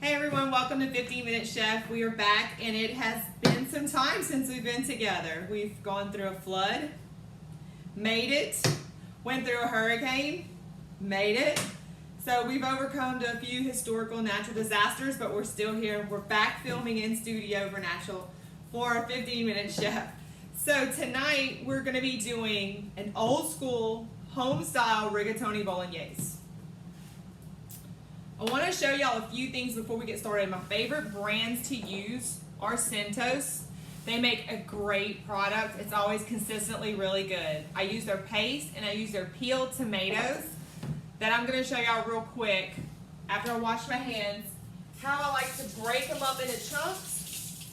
Hey everyone, welcome to 15 Minute Chef. We are back and it has been some time since we've been together. We've gone through a flood, made it, went through a hurricane, made it. So we've overcome a few historical natural disasters, but we're still here. We're back filming in studio for our 15 Minute Chef. So tonight we're going to be doing an old school home style rigatoni bolognese. I want to show y'all a few things before we get started. My favorite brands to use are Centos. They make a great product. It's always consistently really good. I use their paste and I use their peeled tomatoes that I'm going to show y'all real quick after I wash my hands how I like to break them up into chunks.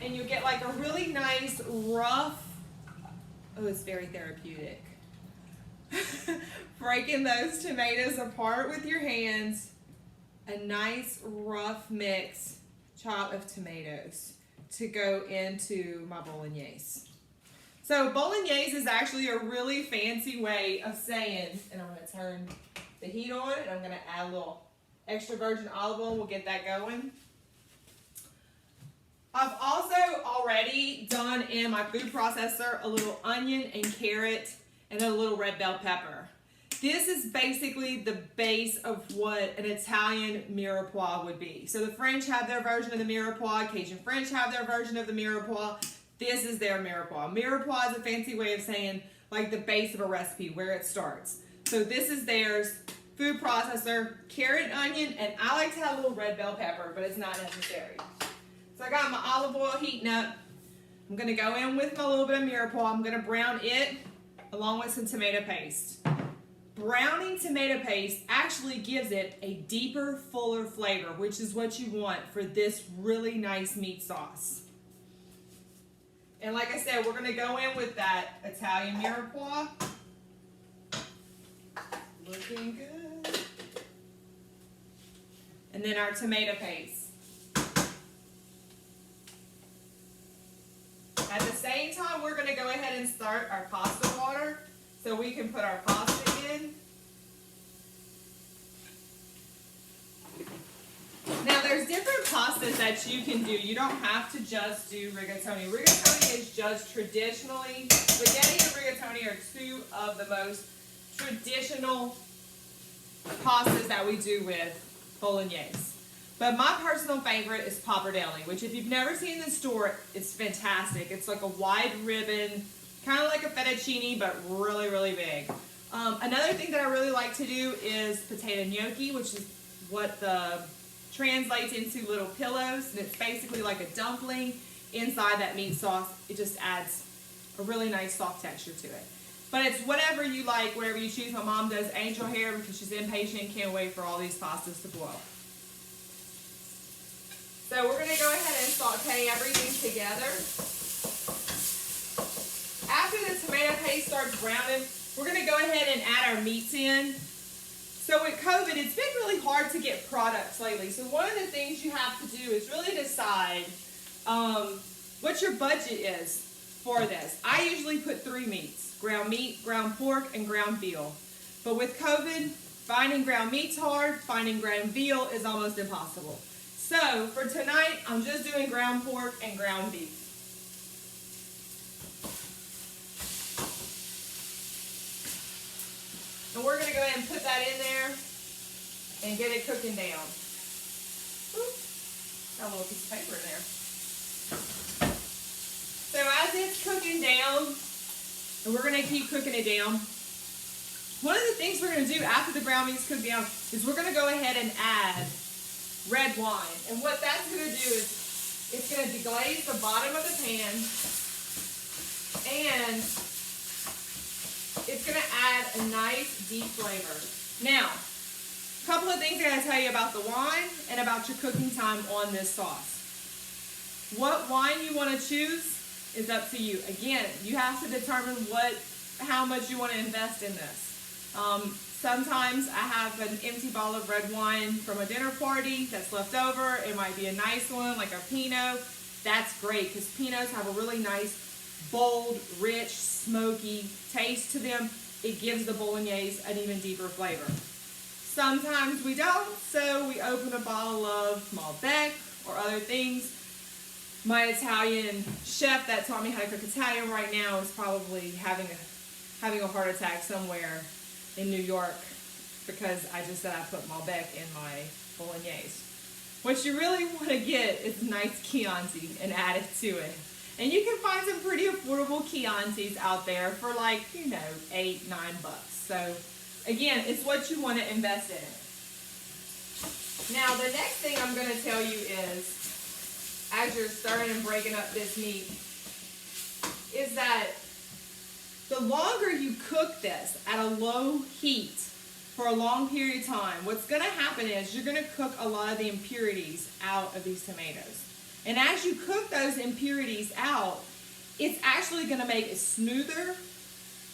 And you get like a really nice rough, oh, it's very therapeutic. Breaking those tomatoes apart with your hands, a nice rough mix chop of tomatoes to go into my bolognese. So bolognese is actually a really fancy way of saying, and I'm going to turn the heat on and I'm going to add a little extra virgin olive oil. We'll get that going. I've also already done in my food processor a little onion and carrot and a little red bell pepper. This is basically the base of what an Italian mirepoix would be. So the French have their version of the mirepoix, Cajun French have their version of the mirepoix. This is their mirepoix. Mirepoix is a fancy way of saying like the base of a recipe, where it starts. So this is theirs, food processor, carrot, onion, and I like to have a little red bell pepper, but it's not necessary. So I got my olive oil heating up. I'm gonna go in with my little bit of mirepoix. I'm gonna brown it along with some tomato paste. Browning tomato paste actually gives it a deeper, fuller flavor, which is what you want for this really nice meat sauce. And like I said, we're going to go in with that Italian mirepoix. Looking good. And then our tomato paste. At the same time, we're going to go ahead and start our pasta water so we can put our pasta in. Now there's different pastas that you can do. You don't have to just do rigatoni. Rigatoni is just traditionally, spaghetti and rigatoni are two of the most traditional pastas that we do with bolognese. But my personal favorite is pappardelle, which if you've never seen in the store, it's fantastic. It's like a wide ribbon, kind of like a fettuccine, but really, really big. Another thing that I really like to do is potato gnocchi, which is what translates into little pillows. And it's basically like a dumpling inside that meat sauce. It just adds a really nice soft texture to it. But it's whatever you like, whatever you choose. My mom does angel hair because she's impatient, can't wait for all these pastas to boil. So we're going to go ahead and saute everything together. After the tomato paste starts browning, we're going to go ahead and add our meats in. So with COVID, it's been really hard to get products lately. So one of the things you have to do is really decide what your budget is for this. I usually put 3 meats: ground meat, ground pork, and ground veal. But with COVID, finding ground meat's hard, finding ground veal is almost impossible. So for tonight, I'm just doing ground pork and ground beef. And we're going to go ahead and put that in there and get it cooking down. Oops, got a little piece of paper in there. So as it's cooking down, and we're going to keep cooking it down, one of the things we're going to do after the brown meat's cooked down is we're going to go ahead and add red wine. And what that's going to do is it's going to deglaze the bottom of the pan, and it's going to add a nice deep flavor. Now, a couple of things I got to tell you about the wine and about your cooking time on this sauce. What wine you want to choose is up to you. Again, you have to determine how much you want to invest in this. Sometimes I have an empty bottle of red wine from a dinner party that's left over. It might be a nice one like a Pinot. That's great because Pinots have a really nice, bold, rich, smoky taste to them. It gives the bolognese an even deeper flavor. Sometimes we don't, so we open a bottle of Malbec or other things. My Italian chef that taught me how to cook Italian right now is probably having a heart attack somewhere in New York because I just said I put Malbec in my Bolognese. What you really want to get is nice Chianti and add it to it. And you can find some pretty affordable Chiantis out there for like, you know, $8, $9. So again, it's what you want to invest in. Now the next thing I'm going to tell you is, as you're stirring and breaking up this meat, is that the longer you cook this at a low heat for a long period of time, what's going to happen is you're going to cook a lot of the impurities out of these tomatoes. And as you cook those impurities out, it's actually going to make a smoother,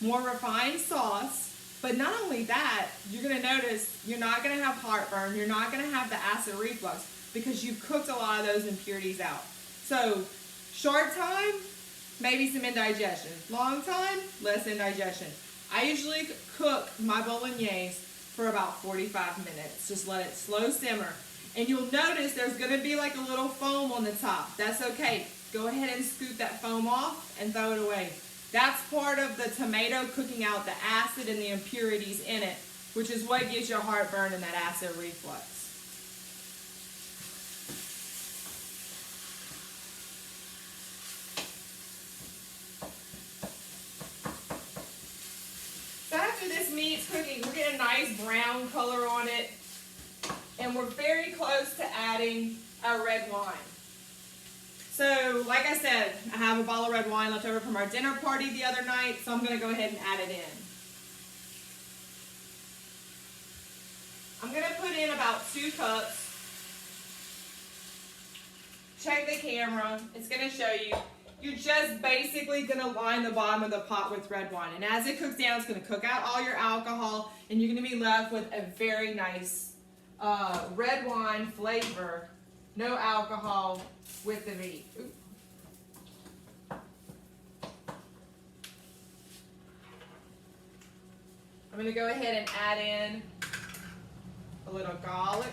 more refined sauce. But not only that, you're going to notice you're not going to have heartburn. You're not going to have the acid reflux because you've cooked a lot of those impurities out. So short time, maybe some indigestion. Long time, less indigestion. I usually cook my Bolognese for about 45 minutes. Just let it slow simmer. And you'll notice there's going to be like a little foam on the top. That's okay. Go ahead and scoop that foam off and throw it away. That's part of the tomato cooking out the acid and the impurities in it, which is what gives you heartburn and that acid reflux. So after this meat's cooking, we're getting a nice brown color on it. And we're very close to adding our red wine. So, like I said, I have a bottle of red wine left over from our dinner party the other night, so I'm going to go ahead and add it in. I'm going to put in about 2 cups. Check the camera. It's going to show you. You're just basically going to line the bottom of the pot with red wine. And as it cooks down, it's going to cook out all your alcohol, and you're going to be left with a very nice red wine flavor, no alcohol with the meat. Ooh. I'm going to go ahead and add in a little garlic.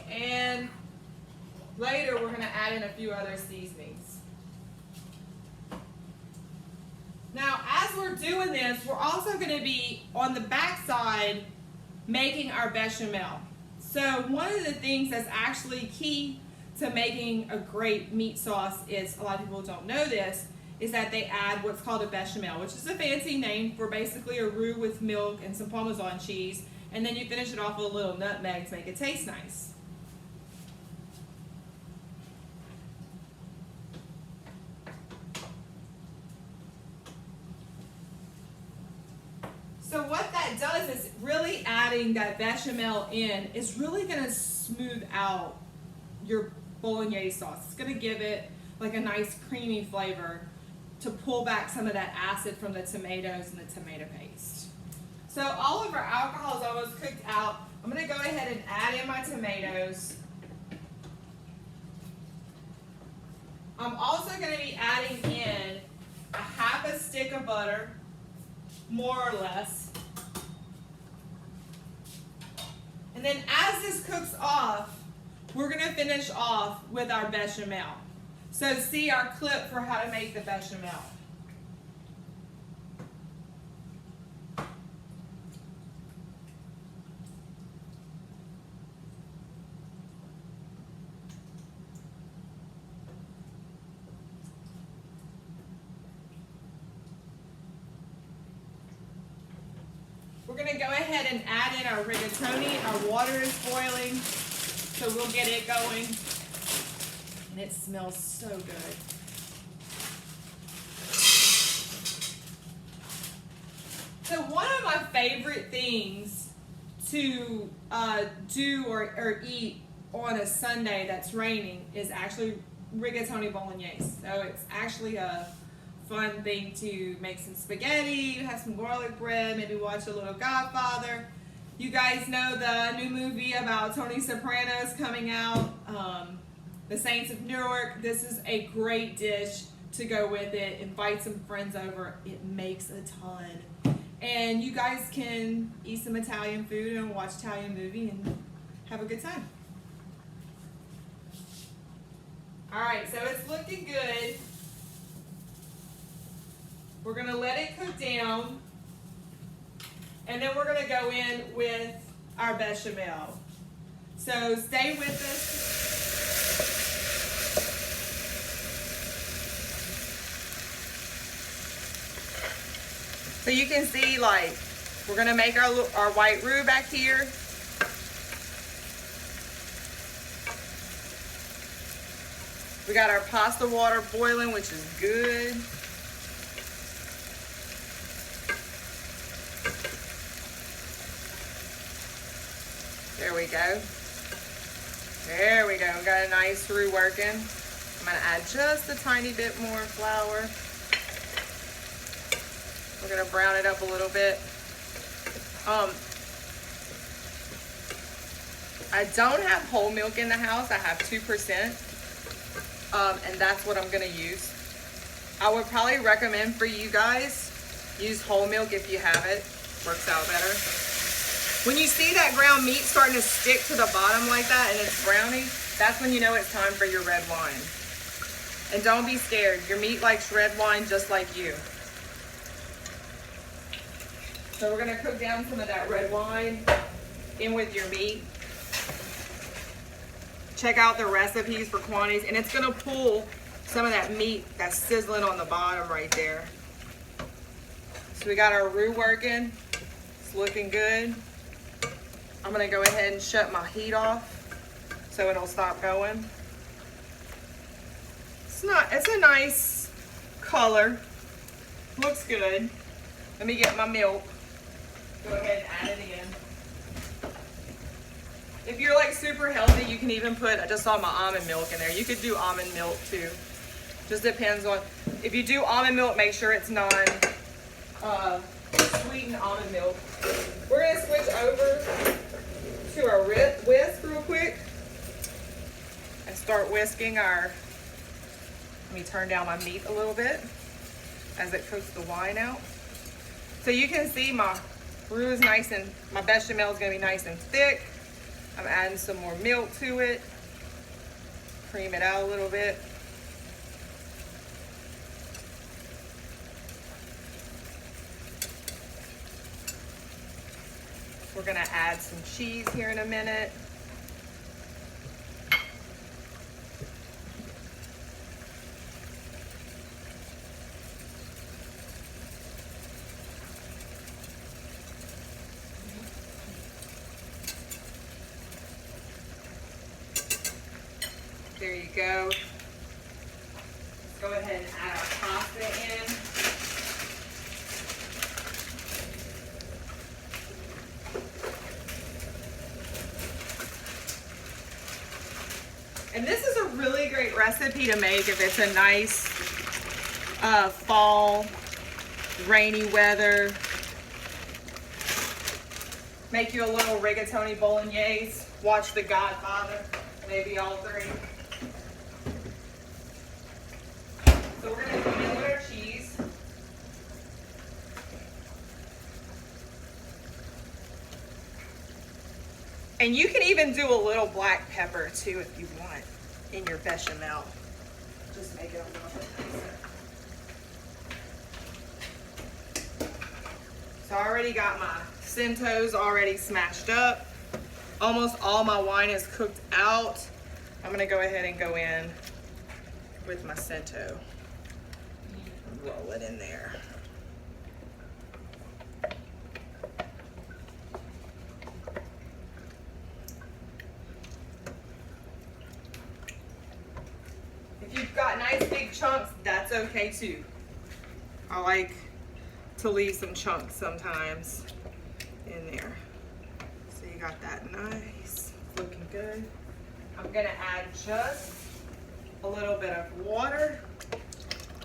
And later we're going to add in a few other seasonings. Now, as we're doing this, we're also going to be on the back side making our bechamel. So one of the things that's actually key to making a great meat sauce is, a lot of people don't know this, is that they add what's called a bechamel, which is a fancy name for basically a roux with milk and some Parmesan cheese, and then you finish it off with a little nutmeg to make it taste nice. So what that does is really adding that bechamel in is really going to smooth out your Bolognese sauce. It's going to give it like a nice creamy flavor to pull back some of that acid from the tomatoes and the tomato paste. So all of our alcohol is almost cooked out. I'm going to go ahead and add in my tomatoes. I'm also going to be adding in a half a stick of butter, more or less. And then as this cooks off, we're going to finish off with our bechamel. So see our clip for how to make the bechamel. We're going to go ahead and add in our rigatoni. Our water is boiling, so we'll get it going. And it smells so good. So one of my favorite things to do or eat on a Sunday that's raining is actually rigatoni bolognese. So it's actually a fun thing to make some spaghetti, have some garlic bread, maybe watch a little Godfather. You guys know the new movie about Tony Soprano's coming out, The Saints of Newark. This is a great dish to go with it. Invite some friends over. It makes a ton. And you guys can eat some Italian food and watch Italian movie and have a good time. All right, so it's looking good. We're gonna let it cook down, and then we're gonna go in with our bechamel. So stay with us. So you can see, like, we're gonna make our white roux back here. We got our pasta water boiling, which is good. There we go. There we go. We got a nice roux working. I'm gonna add just a tiny bit more flour. We're gonna brown it up a little bit. I don't have whole milk in the house. I have 2%. And that's what I'm gonna use. I would probably recommend for you guys, use whole milk if you have it. Works out better. When you see that ground meat starting to stick to the bottom like that and it's browning, that's when you know it's time for your red wine. And don't be scared. Your meat likes red wine just like you. So we're gonna cook down some of that red wine in with your meat. Check out the recipes for quantities, and it's gonna pull some of that meat that's sizzling on the bottom right there. So we got our roux working. It's looking good. I'm gonna go ahead and shut my heat off so it'll stop going. It's a nice color. Looks good. Let me get my milk. Go ahead and add it in. If you're like super healthy, you can even put, I just saw my almond milk in there. You could do almond milk too. Just depends on, if you do almond milk, make sure it's sweetened almond milk. We're gonna switch over to our whisk real quick and start whisking our, let me turn down my meat a little bit as it cooks the wine out. So you can see my roux is nice and my bechamel is gonna be nice and thick. I'm adding some more milk to it. Cream it out a little bit. We're gonna add some cheese here in a minute. There you go. Let's go ahead and add our pasta in. And this is a really great recipe to make if it's a nice fall, rainy weather. Make you a little rigatoni bolognese. Watch The Godfather, maybe all three. So we're going to come in with our cheese. And you can even do a little black pepper too if you want in your bechamel. Just make it a little bit nicer. So I already got my Centos already smashed up. Almost all my wine is cooked out. I'm gonna go ahead and go in with my Cento. Roll it in there. If you've got nice big chunks, that's okay too. I like to leave some chunks sometimes in there. So you got that nice, looking good. I'm gonna add just a little bit of water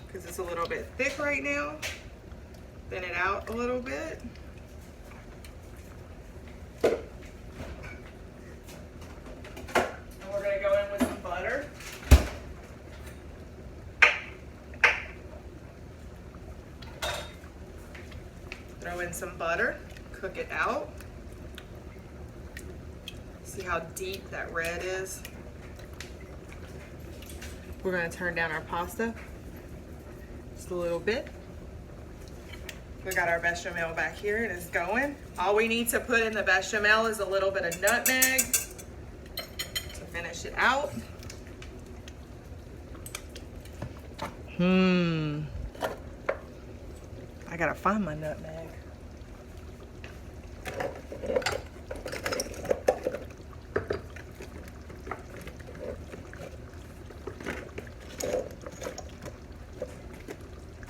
because it's a little bit thick right now. Thin it out a little bit. And we're gonna go in with some butter. Throw in some butter, cook it out. See how deep that red is? We're gonna turn down our pasta just a little bit. We got our bechamel back here and it's going. All we need to put in the bechamel is a little bit of nutmeg to finish it out. I gotta find my nutmeg.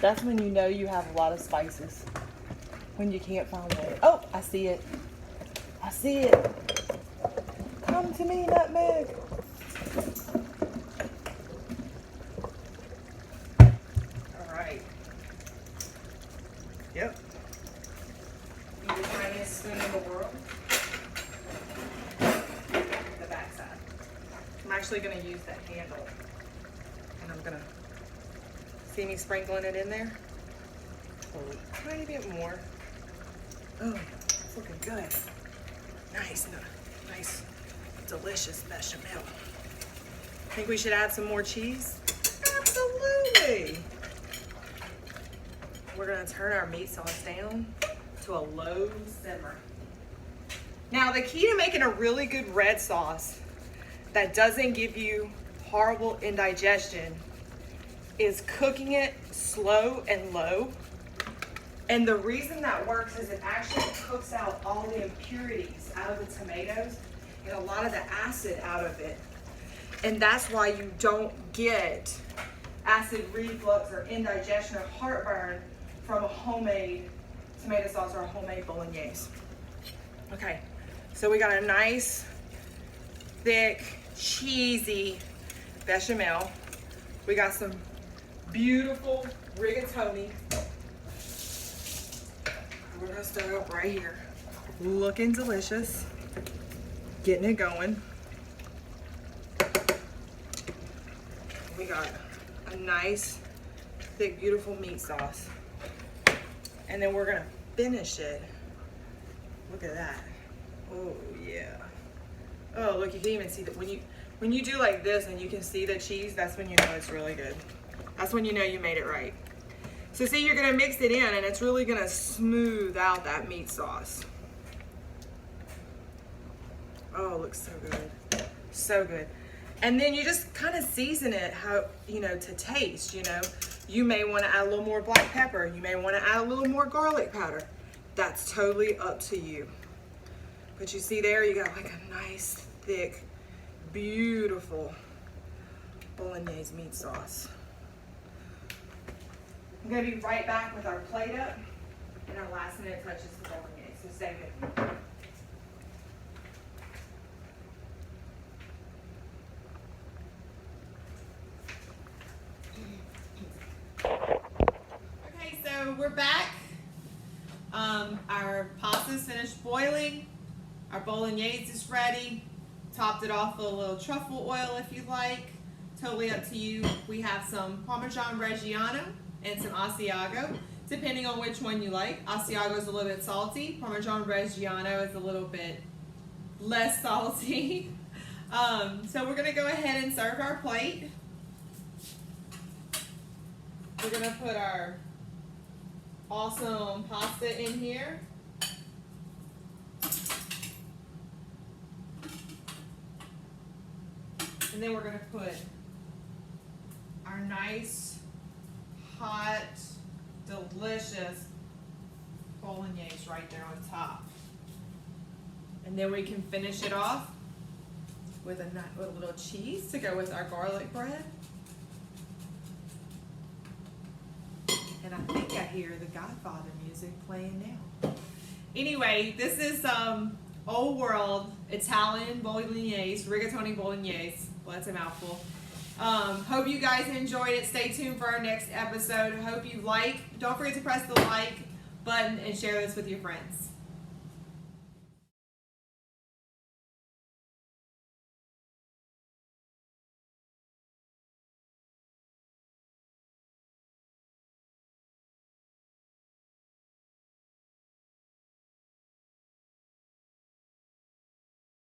That's when you know you have a lot of spices. When you can't find one. Oh, I see it. I see it. Come to me, nutmeg. All right. Yep. Use the tiniest spoon in the world. The back side. I'm actually going to use that handle. And I'm going to see me sprinkling it in there. A tiny bit more. Oh, it's looking good. Nice, nice, delicious bechamel. Think we should add some more cheese? Absolutely. We're gonna turn our meat sauce down to a low simmer. Now, the key to making a really good red sauce that doesn't give you horrible indigestion is cooking it slow and low. And the reason that works is it actually cooks out all the impurities out of the tomatoes and a lot of the acid out of it. And that's why you don't get acid reflux or indigestion or heartburn from a homemade tomato sauce or a homemade bolognese. Okay, so we got a nice, thick, cheesy bechamel. We got some beautiful rigatoni. We're gonna start up right here. Looking delicious. Getting it going. We got a nice, thick, beautiful meat sauce. And then we're gonna finish it. Look at that. Oh yeah. Oh, look, you can even see that when you do like this and you can see the cheese, that's when you know it's really good. That's when you know you made it right. So see, you're gonna mix it in and it's really gonna smooth out that meat sauce. Oh, it looks so good. So good. And then you just kind of season it how, to taste, You may wanna add a little more black pepper. You may wanna add a little more garlic powder. That's totally up to you. But you see there, you got like a nice, thick, beautiful bolognese meat sauce. I'm gonna be right back with our plate up and our last minute touches to bolognese, so stay with me. Okay, so we're back. Our pasta's finished boiling. Our bolognese is ready. Topped it off with a little truffle oil if you like. Totally up to you. We have some Parmesan Reggiano and some Asiago, depending on which one you like. Asiago is a little bit salty. Parmesan Reggiano is a little bit less salty. So we're gonna go ahead and serve our plate. We're gonna put our awesome pasta in here. And then we're gonna put our nice, hot, delicious bolognese right there on top. And then we can finish it off with a little cheese to go with our garlic bread. And I think I hear the Godfather music playing now. Anyway, this is old world Italian bolognese, rigatoni bolognese. Well, that's a mouthful. Hope you guys enjoyed it. Stay tuned for our next episode. Hope you like. Don't forget to press the like button and share this with your friends.